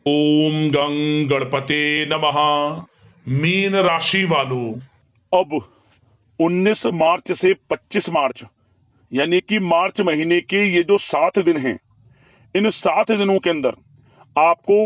ओम गं गणपते नमः। मीन राशि वालों, अब 19 मार्च से 25 मार्च यानी कि मार्च महीने के ये जो 7 दिन हैं, इन 7 दिनों के अंदर आपको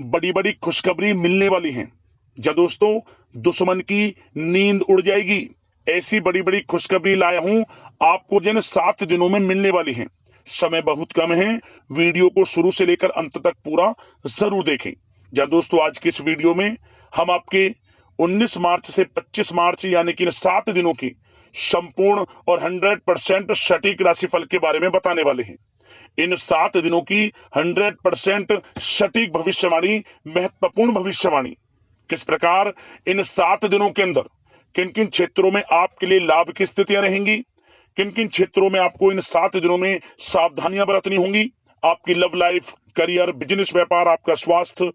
बड़ी बड़ी खुशखबरी मिलने वाली हैं। जा दोस्तों, दुश्मन की नींद उड़ जाएगी। ऐसी बड़ी बड़ी खुशखबरी लाया हूं आपको जिन 7 दिनों में मिलने वाली हैं। समय बहुत कम है, वीडियो को शुरू से लेकर अंत तक पूरा जरूर देखें। जा दोस्तों, आज की इस वीडियो में हम आपके 19 मार्च से 25 मार्च यानी कि इन 7 दिनों की संपूर्ण और 100% सटीक राशिफल के बारे में बताने वाले हैं। इन 7 दिनों की 100% सटीक भविष्यवाणी, महत्वपूर्ण भविष्यवाणी, किस प्रकार इन 7 दिनों के अंदर किन किन क्षेत्रों में आपके लिए लाभ की स्थितियां रहेंगी, किन किन क्षेत्रों में आपको इन 7 दिनों में सावधानियां बरतनी होंगी, आपकी लव लाइफ, करियर, बिजनेस, व्यापार, आपका स्वास्थ्य,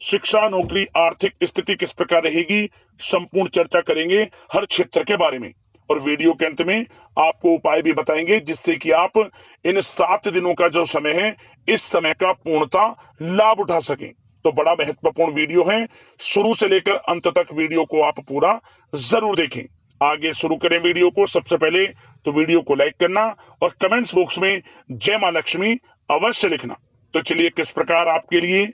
शिक्षा, नौकरी, आर्थिक स्थिति किस प्रकार रहेगी, संपूर्ण चर्चा करेंगे हर क्षेत्र के बारे में। और वीडियो के अंत में आपको उपाय भी बताएंगे जिससे कि आप इन 7 दिनों का जो समय है, इस समय का पूर्णता लाभ उठा सकें। तो बड़ा महत्वपूर्ण वीडियो है, शुरू से लेकर अंत तक वीडियो को आप पूरा जरूर देखें। आगे शुरू करें वीडियो को। सबसे पहले तो वीडियो को लाइक करना और कमेंट्स बॉक्स में जय मां लक्ष्मी अवश्य लिखना। तो चलिए, किस प्रकार आपके लिए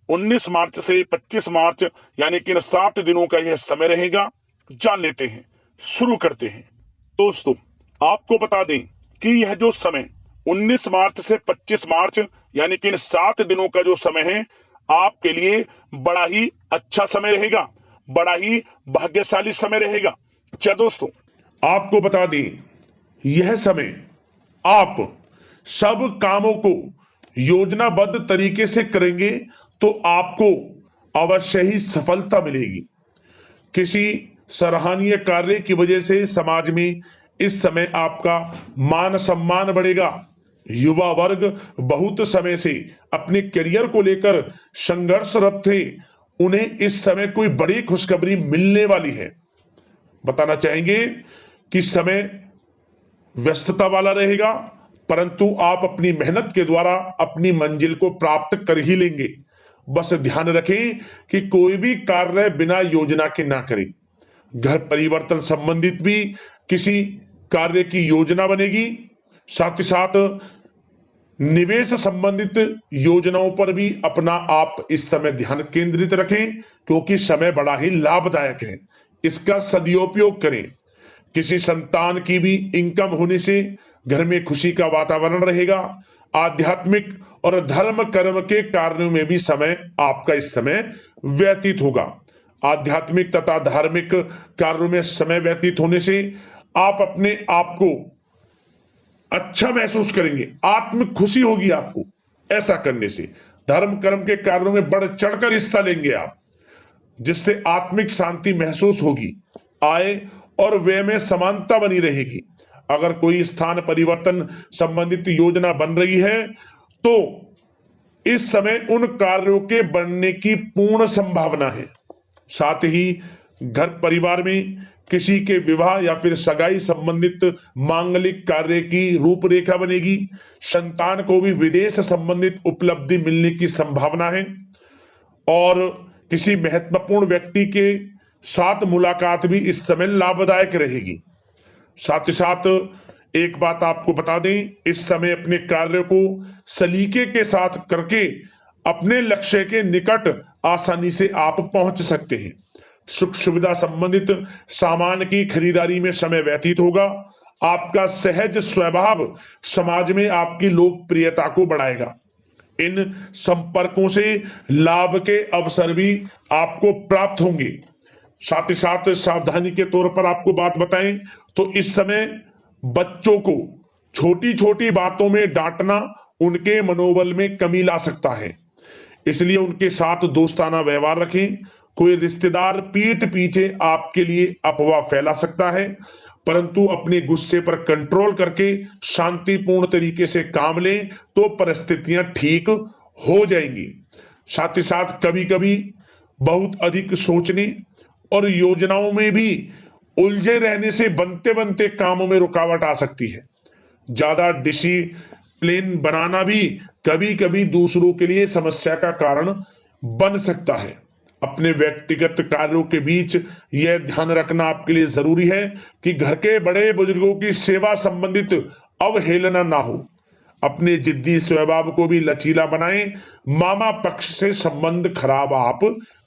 19 मार्च से 25 मार्च यानी कि इन 7 दिनों का यह समय रहेगा, जान लेते हैं, शुरू करते हैं। दोस्तों, आपको बता दें कि यह जो समय 19 मार्च से 25 मार्च यानी कि इन 7 दिनों का जो समय है, आपके लिए बड़ा ही अच्छा समय रहेगा, बड़ा ही भाग्यशाली समय रहेगा। क्या दोस्तों, आपको बता दें, यह समय आप सब कामों को योजनाबद्ध तरीके से करेंगे तो आपको अवश्य ही सफलता मिलेगी। किसी सराहनीय कार्य की वजह से समाज में इस समय आपका मान सम्मान बढ़ेगा। युवा वर्ग बहुत समय से अपने करियर को लेकर संघर्षरत थे, उन्हें इस समय कोई बड़ी खुशखबरी मिलने वाली है। बताना चाहेंगे कि समय व्यस्तता वाला रहेगा, परंतु आप अपनी मेहनत के द्वारा अपनी मंजिल को प्राप्त कर ही लेंगे। बस ध्यान रखें कि कोई भी कार्य बिना योजना के ना करें। घर परिवर्तन संबंधित भी किसी कार्य की योजना बनेगी। साथ ही साथ निवेश संबंधित योजनाओं पर भी अपना आप इस समय ध्यान केंद्रित रखें, क्योंकि समय बड़ा ही लाभदायक है। इसका सदुपयोग करें। किसी संतान की भी इनकम होने से घर में खुशी का वातावरण रहेगा। आध्यात्मिक और धर्म कर्म के कार्यों में भी समय आपका इस समय व्यतीत होगा। आध्यात्मिक तथा धार्मिक कार्यों में समय व्यतीत होने से आप अपने आप को अच्छा महसूस करेंगे, आत्म खुशी होगी आपको। ऐसा करने से धर्म कर्म के कार्यों में बढ़ चढ़कर हिस्सा लेंगे आप, जिससे आत्मिक शांति महसूस होगी। आय और व्यय में समानता बनी रहेगी। अगर कोई स्थान परिवर्तन संबंधित योजना बन रही है तो इस समय उन कार्यों के बनने की पूर्ण संभावना है। साथ ही घर परिवार में किसी के विवाह या फिर सगाई संबंधित मांगलिक कार्य की रूपरेखा बनेगी। संतान को भी विदेश संबंधित उपलब्धि मिलने की संभावना है और किसी महत्वपूर्ण व्यक्ति के साथ मुलाकात भी इस समय लाभदायक रहेगी। साथ ही साथ एक बात आपको बता दें, इस समय अपने कार्य को सलीके के साथ करके अपने लक्ष्य के निकट आसानी से आप पहुंच सकते हैं। सुख सुविधा संबंधित सामान की खरीदारी में समय व्यतीत होगा। आपका सहज स्वभाव समाज में आपकी लोकप्रियता को बढ़ाएगा। इन संपर्कों से लाभ के अवसर भी आपको प्राप्त होंगे। साथ ही साथ सावधानी के तौर पर आपको बात बताएं तो इस समय बच्चों को छोटी छोटी बातों में डांटना उनके मनोबल में कमी ला सकता है, इसलिए उनके साथ दोस्ताना व्यवहार रखें। कोई रिश्तेदार पीठ पीछे आपके लिए अफवाह फैला सकता है, परंतु अपने गुस्से पर कंट्रोल करके शांतिपूर्ण तरीके से काम लें तो परिस्थितियां ठीक हो जाएंगी। साथ ही साथ कभी कभी बहुत अधिक सोचने और योजनाओं में भी उलझे रहने से बनते बनते कामों में रुकावट आ सकती है। ज्यादा डिसिप्लिन बनाना भी कभी कभी दूसरों के लिए समस्या का कारण बन सकता है। अपने व्यक्तिगत कार्यों के बीच यह ध्यान रखना आपके लिए जरूरी है कि घर के बड़े बुजुर्गों की सेवा संबंधित अवहेलना ना हो। अपने जिद्दी स्वभाव को भी लचीला बनाएं। मामा पक्ष से संबंध खराब आप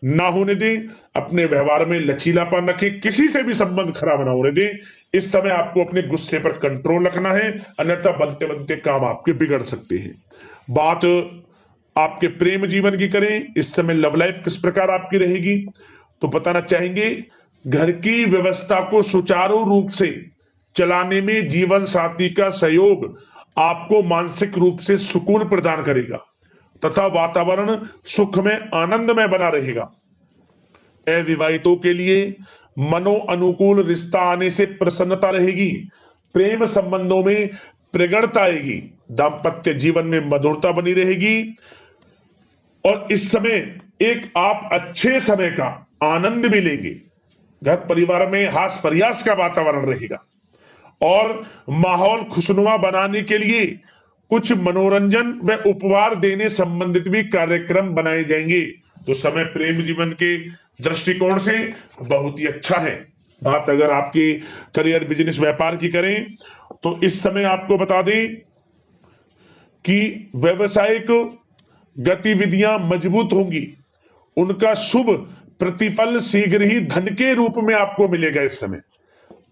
ना होने दें। अपने व्यवहार में लचीलापन रखें, किसी से भी संबंध खराब ना होने दें। इस समय आपको अपने गुस्से पर कंट्रोल रखना है, अन्यथा बनते बनते काम आपके बिगड़ सकते हैं। बात आपके प्रेम जीवन की करें, इस समय लव लाइफ किस प्रकार आपकी रहेगी, तो बताना चाहेंगे घर की व्यवस्था को सुचारू रूप से चलाने में जीवन साथी का सहयोग आपको मानसिक रूप से सुकून प्रदान करेगा तथा वातावरण सुख में आनंद में बना रहेगा। अविवाहितों के लिए मनो अनुकूल रिश्ता आने से प्रसन्नता रहेगी। प्रेम संबंधों में प्रगढ़ता आएगी। दाम्पत्य जीवन में मधुरता बनी रहेगी और इस समय एक आप अच्छे समय का आनंद भी लेंगे। घर परिवार में हास प्रयास का वातावरण रहेगा और माहौल खुशनुमा बनाने के लिए कुछ मनोरंजन व उपहार देने संबंधित भी कार्यक्रम बनाए जाएंगे। तो समय प्रेम जीवन के दृष्टिकोण से बहुत ही अच्छा है। बात अगर आपकी करियर बिजनेस व्यापार की करें तो इस समय आपको बता दें कि व्यवसायिक गतिविधियां मजबूत होंगी। उनका शुभ प्रतिफल शीघ्र ही धन के रूप में आपको मिलेगा। इस समय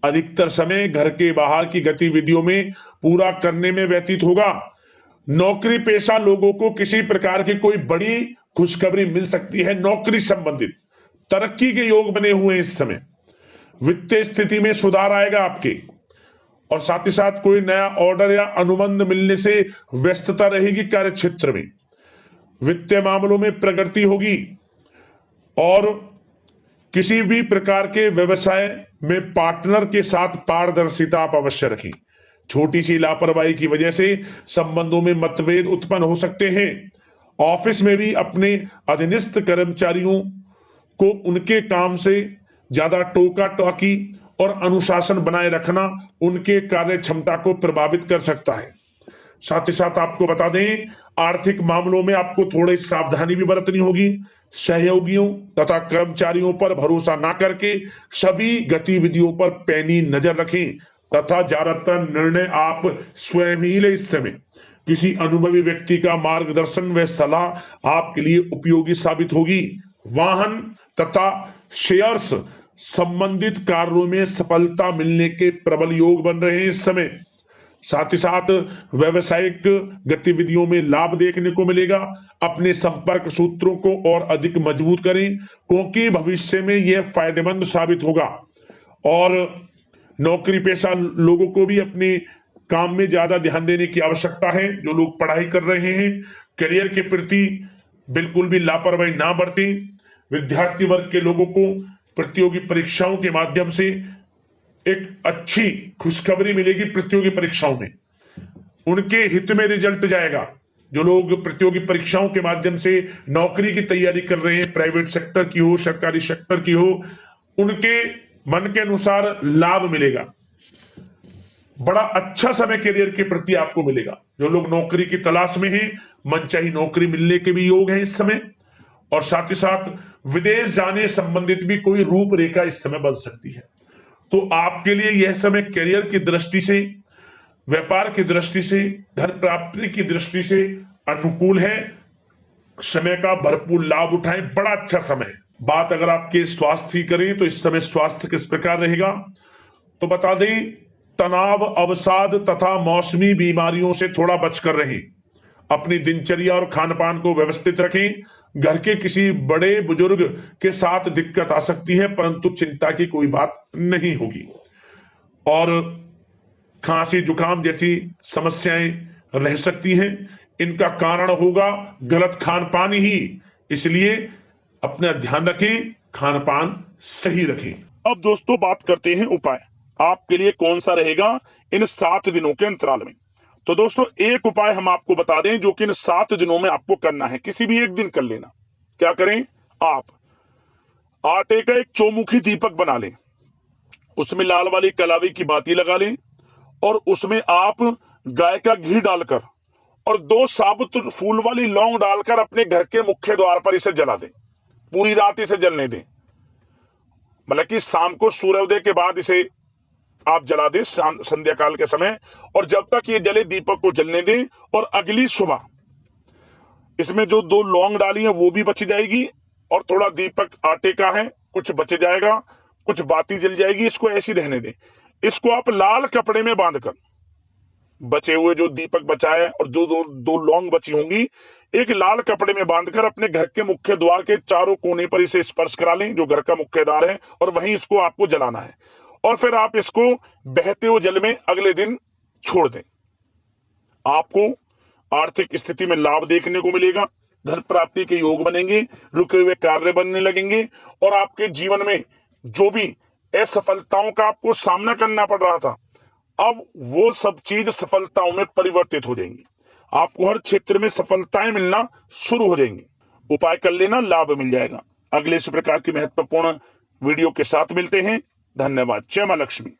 अधिकतर समय घर के बाहर की गतिविधियों में पूरा करने में व्यतीत होगा। नौकरी पेशा लोगों को किसी प्रकार की कोई बड़ी खुशखबरी मिल सकती है। नौकरी संबंधित तरक्की के योग बने हुए हैं। इस समय वित्तीय स्थिति में सुधार आएगा आपके, और साथ ही साथ कोई नया ऑर्डर या अनुबंध मिलने से व्यस्तता रहेगी। कार्य क्षेत्र में वित्तीय मामलों में प्रगति होगी और किसी भी प्रकार के व्यवसाय में पार्टनर के साथ पारदर्शिता आप अवश्य रखें। छोटी सी लापरवाही की वजह से संबंधों में मतभेद उत्पन्न हो सकते हैं। ऑफिस में भी अपने अधीनस्थ कर्मचारियों को उनके काम से ज्यादा टोका टाकी और अनुशासन बनाए रखना उनके कार्य क्षमता को प्रभावित कर सकता है। साथ ही साथ आपको बता दें आर्थिक मामलों में आपको थोड़ी सावधानी भी बरतनी होगी। सहयोगियों तथा कर्मचारियों पर भरोसा ना करके सभी गतिविधियों पर पैनी नजर रखें तथा ज्यादातर निर्णय आप स्वयं ही लें। इस समय किसी अनुभवी व्यक्ति का मार्गदर्शन व सलाह आपके लिए उपयोगी साबित होगी। वाहन तथा शेयर्स संबंधित कार्यों में सफलता मिलने के प्रबल योग बन रहे हैं इस समय। साथ ही साथ व्यवसायिक गतिविधियों में लाभ देखने को मिलेगा। अपने संपर्क सूत्रों को और अधिक मजबूत करें क्योंकि भविष्य में यह फायदेमंद साबित होगा। और नौकरी पेशा लोगों को भी अपने काम में ज्यादा ध्यान देने की आवश्यकता है। जो लोग पढ़ाई कर रहे हैं करियर के प्रति बिल्कुल भी लापरवाही ना बरतें। विद्यार्थी वर्ग के लोगों को प्रतियोगी परीक्षाओं के माध्यम से एक अच्छी खुशखबरी मिलेगी। प्रतियोगी परीक्षाओं में उनके हित में रिजल्ट जाएगा। जो लोग प्रतियोगी परीक्षाओं के माध्यम से नौकरी की तैयारी कर रहे हैं, प्राइवेट सेक्टर की हो सरकारी सेक्टर की हो, उनके मन के अनुसार लाभ मिलेगा। बड़ा अच्छा समय करियर के प्रति आपको मिलेगा। जो लोग नौकरी की तलाश में हैं मनचाही नौकरी मिलने के भी योग है इस समय। और साथ ही साथ विदेश जाने संबंधित भी कोई रूपरेखा इस समय बन सकती है। तो आपके लिए यह समय करियर की दृष्टि से, व्यापार की दृष्टि से, धन प्राप्ति की दृष्टि से अनुकूल है। समय का भरपूर लाभ उठाएं, बड़ा अच्छा समय है। बात अगर आपके स्वास्थ्य की करें तो इस समय स्वास्थ्य किस प्रकार रहेगा, तो बता दें तनाव, अवसाद तथा मौसमी बीमारियों से थोड़ा बचकर रहें। अपनी दिनचर्या और खान पान को व्यवस्थित रखें। घर के किसी बड़े बुजुर्ग के साथ दिक्कत आ सकती है परंतु चिंता की कोई बात नहीं होगी। और खांसी जुकाम जैसी समस्याएं रह सकती हैं, इनका कारण होगा गलत खान पान ही। इसलिए अपना ध्यान रखें, खान पान सही रखें। अब दोस्तों बात करते हैं उपाय आपके लिए कौन सा रहेगा इन 7 दिनों के अंतराल में। तो दोस्तों एक उपाय हम आपको बता दें जो कि इन 7 दिनों में आपको करना है। किसी भी एक दिन कर लेना। क्या करें, आप आटे का एक चौमुखी दीपक बना लें, उसमें लाल वाली कलावी की बाती लगा लें और उसमें आप गाय का घी डालकर और 2 साबुत फूल वाली लौंग डालकर अपने घर के मुख्य द्वार पर इसे जला दें। पूरी रात इसे जलने दें, मतलब कि शाम को सूर्योदय के बाद इसे आप जला दें संध्या काल के समय, और जब तक ये जले दीपक को जलने दें। और अगली सुबह इसमें जो 2 लौंग डाली है वो भी बच जाएगी, और थोड़ा दीपक आटे का है कुछ बच जाएगा, कुछ बाती जल जाएगी। इसको ऐसी रहने दें। इसको आप लाल कपड़े में बांधकर, बचे हुए जो दीपक बचा है और दो लौंग बची होंगी, एक लाल कपड़े में बांधकर अपने घर के मुख्य द्वार के चारों कोने पर इसे स्पर्श करा लें, जो घर का मुख्य द्वार है, और वहीं इसको आपको जलाना है। और फिर आप इसको बहते हुए जल में अगले दिन छोड़ दें। आपको आर्थिक स्थिति में लाभ देखने को मिलेगा, धन प्राप्ति के योग बनेंगे, रुके हुए कार्य बनने लगेंगे, और आपके जीवन में जो भी असफलताओं का आपको सामना करना पड़ रहा था, अब वो सब चीज सफलताओं में परिवर्तित हो जाएंगी। आपको हर क्षेत्र में सफलताएं मिलना शुरू हो जाएंगी। उपाय कर लेना, लाभ मिल जाएगा। अगले इस प्रकार की महत्वपूर्ण वीडियो के साथ मिलते हैं। धन्यवाद। जय मां लक्ष्मी।